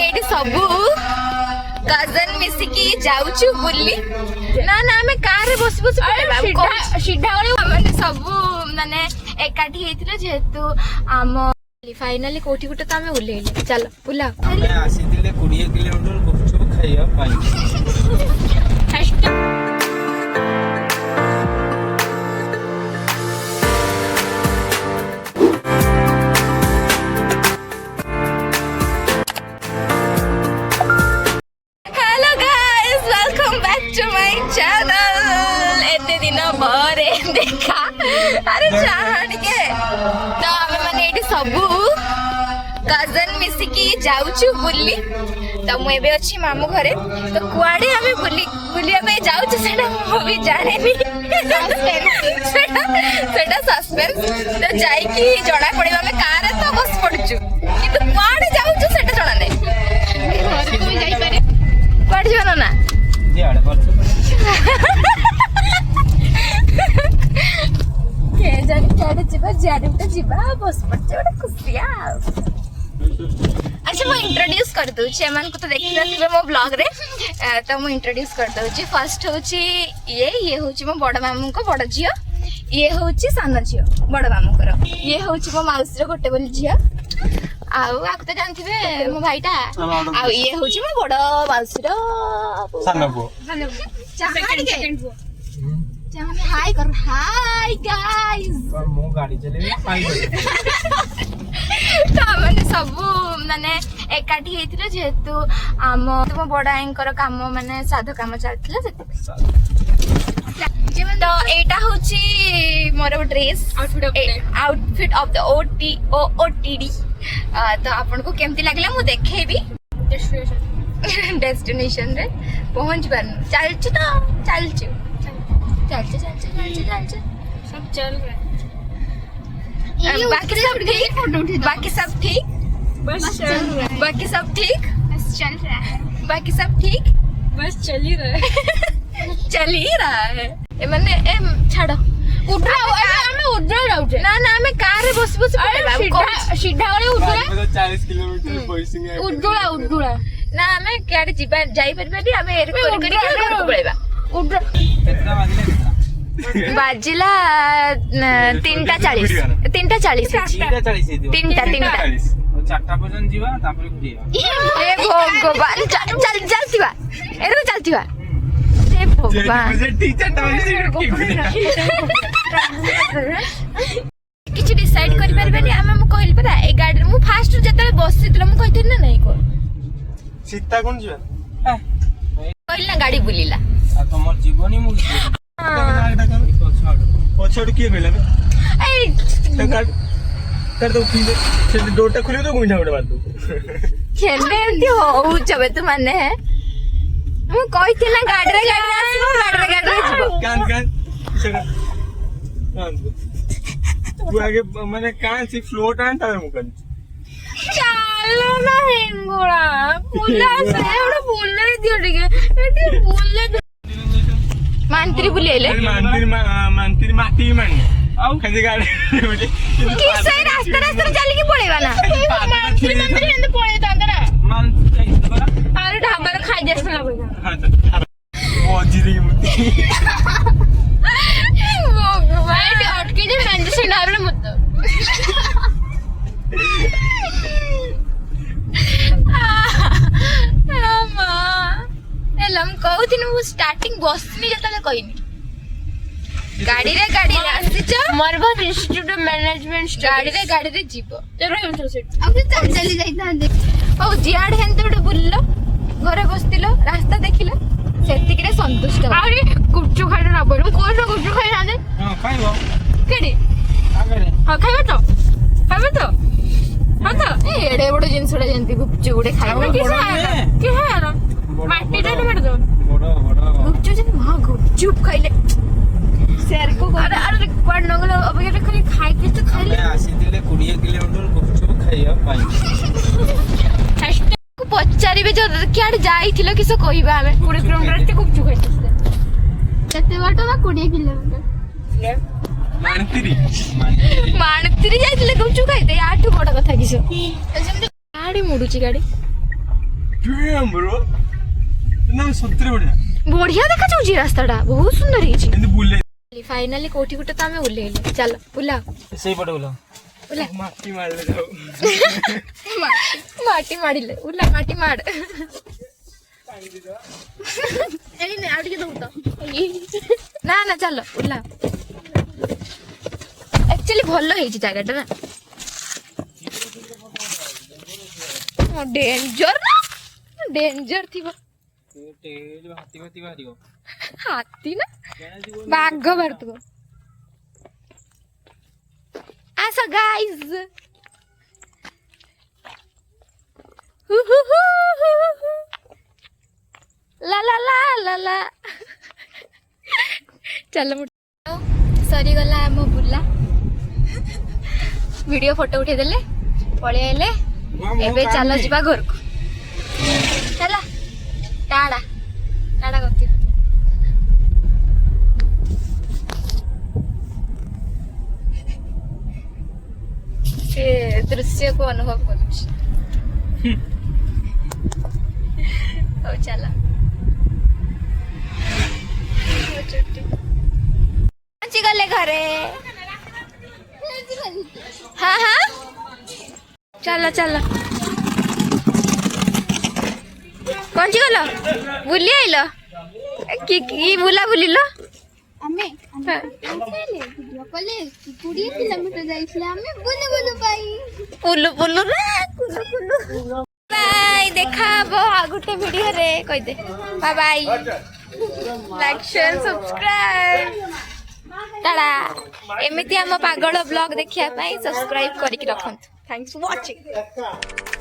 ये सबू कजन मिसिकी जाउछु बुली ना ना आमे कार रे बस बस सीधा माने सबू माने एकाठी हेतिलो जेतु आम फाइनली कोठी गुटे त आमे उलेइले चलो बुला आमे आसीतिले 20 किलोमीटर गुपचुप खाइया पाई देखा अरे जान के तो आमे माने एटी सबू कजन मिसिकी जाउछु बुली तो मु एबे अछि मामू घरे तो कुआडे आमे बुलिया पे जाउछु सेटा मु भी जाने नी सेटा सस्पेंस तो जाई की जणा पड़िबा में कार रे तो बस पड़छु किंतु कुआडे जाउछु सेटा जणा नै घरे तो जाई पारे कुआडे जनो ना जे आड़े परछु अच्छा मैं इंट्रोड्यूस कर दूची एमान को तो देखि नथिबे मो ब्लॉग रे तो मैं इंट्रोड्यूस कर दूची फर्स्ट होची ये होची मो बड़ मामू को बड़ झियो ये होची सानो झियो बड़ मामू को ये होची मो माउस रे गोटे बोली झियो आउ आक तो जानथिबे मो भाईटा आ ये होची मो बड़ माउस रो सानो बो सेकंड बो हाय कर हाय गाइस मो गाड़ी चले पाई तो माने सब माने एकाठी हेतिलो जेतु आम तुम बड़ा एंकर काम माने साधो काम चलथिला तो एटा होची मोर dress outfit of the OTD तो आपन को केमती लागला मु देखेबी डेस्टिनेशन रे पहुंच बार चलछु तो चलछु चल सब चल रहा है बाकी सब ठीक बाकी सब ठीक बस चल रहा है बाकी सब ठीक बस चल रहा है बाकी सब ठीक बस चल ही रहा है चल ही रहा है ए माने ए छाड़ो उठा हमें उठा जाउछे ना ना हमें कार रे बस बस पड़ेबा सीधा वाले उठला 40 किलोमीटर पॉइसिंग है उठला ना हमें केडे जीबा जाई परबेली हमें एर कर कर घर को पड़ेबा उठा कितना बाजिला 3:40 चारटा पर्यंत जीवा तापरे गुडिया ए भगवान चल चलतिबा एरो चलतिबा ए भगवान किछ डिसाइड करि परबेनी हम कहल परा ए गाड़ी मु फास्ट जतले बसितला मु कहिथिन ना नहीं को सीता कोन जीवा कहल ना गाड़ी बुलिला आ तमर जीवनी मु पछड़ किए कहला ए कर दो फिर से डोरटा खुले तो गुंडा उड़ा मार दो खेलने एंती हो जबे तू माने है मु कहिथि ना गाड़ी रे आसीबो गाड़ी रे जीवो कान तू आगे माने कान से फ्लोट आन तार मुकन चालो ना हेंगोड़ा पुला से एड़ा बोलले दियो ठीक एटी बोलले मंत्री बुलेले मंत्री माटी मान खाली गाड़ी किसे रास्ता चली के पळेबा ना मंत्री हेंद पळे तांदरा मंत्री अरे ढाबा रे खाई देसला बजा हां ओ जिरी मुती भगवान अटके जे मंत्री से डाबले मत आमा एलम कहथिन मु स्टार्टिंग बसनी जतले कहिनी गाड़ी रे आसीच मरभट इंस्टीट्यूट ऑफ मैनेजमेंट गाड़ी रे जीवो चलो सेट अब चली जाइतांदे ओ जियाड हेंते उडे बुल्लो घरे बसतिलो रास्ता देखिलो सेतिक रे संतुष्ट अरे गुच्चू खाइलो ना बोल कोन गुच्चू खाइ जाने हां खाइबो केडी आगरे हां खाइबो तो हां तो ए एडे बड़ जिंसडा जंती गुच्चू उडे खाइबो कि है माटी रे मर दो बड़ा गुच्चू जन हां गुच्चू खाइले शेर को अरे क्वाड नगलो अब ये खाली खाइ के तो खाइले आसीतिले 20 किलोमीटर गुपचुप खाइया पाई को पचारिबे जो क्याड जाइथिलो किसो कहिबा हमें 20 किलोमीटर ते गुपचुप खाइते कते बाटो बा 20 किलोमीटर मानतिरी जाइथिले गुपचुप खाइते आठु बड़ कथा किसो गाड़ी मुडुची गाड़ी Damn bro. ना सत्रे बढ़िया बढ़िया देखा जाऊँ रास्ताटा बहुत सुंदर है एंड बुले फाइनली कोठी गुटे तो आमे ओल्हेइले चल बुला सही पटे बोला उला माटी मार ले जाओ माटी माडिले उला माटी माड एनी ने आउट के दऊ तो ना ना चल उला एक्चुअली भलो हे छी जगह ना डेंजर ना डेंजर थी हाथी हाथी बाहरियो हाथी ना बाघ भरतुको आसा गाइस ला ला ला ला ला चल सरी गला आम बुला वीडियो फोटो उठे देले पळे आइले एबे चल जिबा घर को चला टाड़ा टाड़ा करती दृश्य को अनुभव करुच चला पहुंची गले घरे हाँ हाँ चला चला पहुंची गल बुली आइल कि बुला बुलिल आमे आले वीडियो कॉल 20 किलोमीटर जाइछले आमे बुले बुले पाई पुलु पुलु रे कुलु कुलु बाय देखा बो आगुटे वीडियो रे कहि दे bye bye like share subscribe टाड़ा एमिति हम पागल ब्लॉग देखिया पाई सब्सक्राइब करिक रखंतु थैंक्स फॉर वाचिंग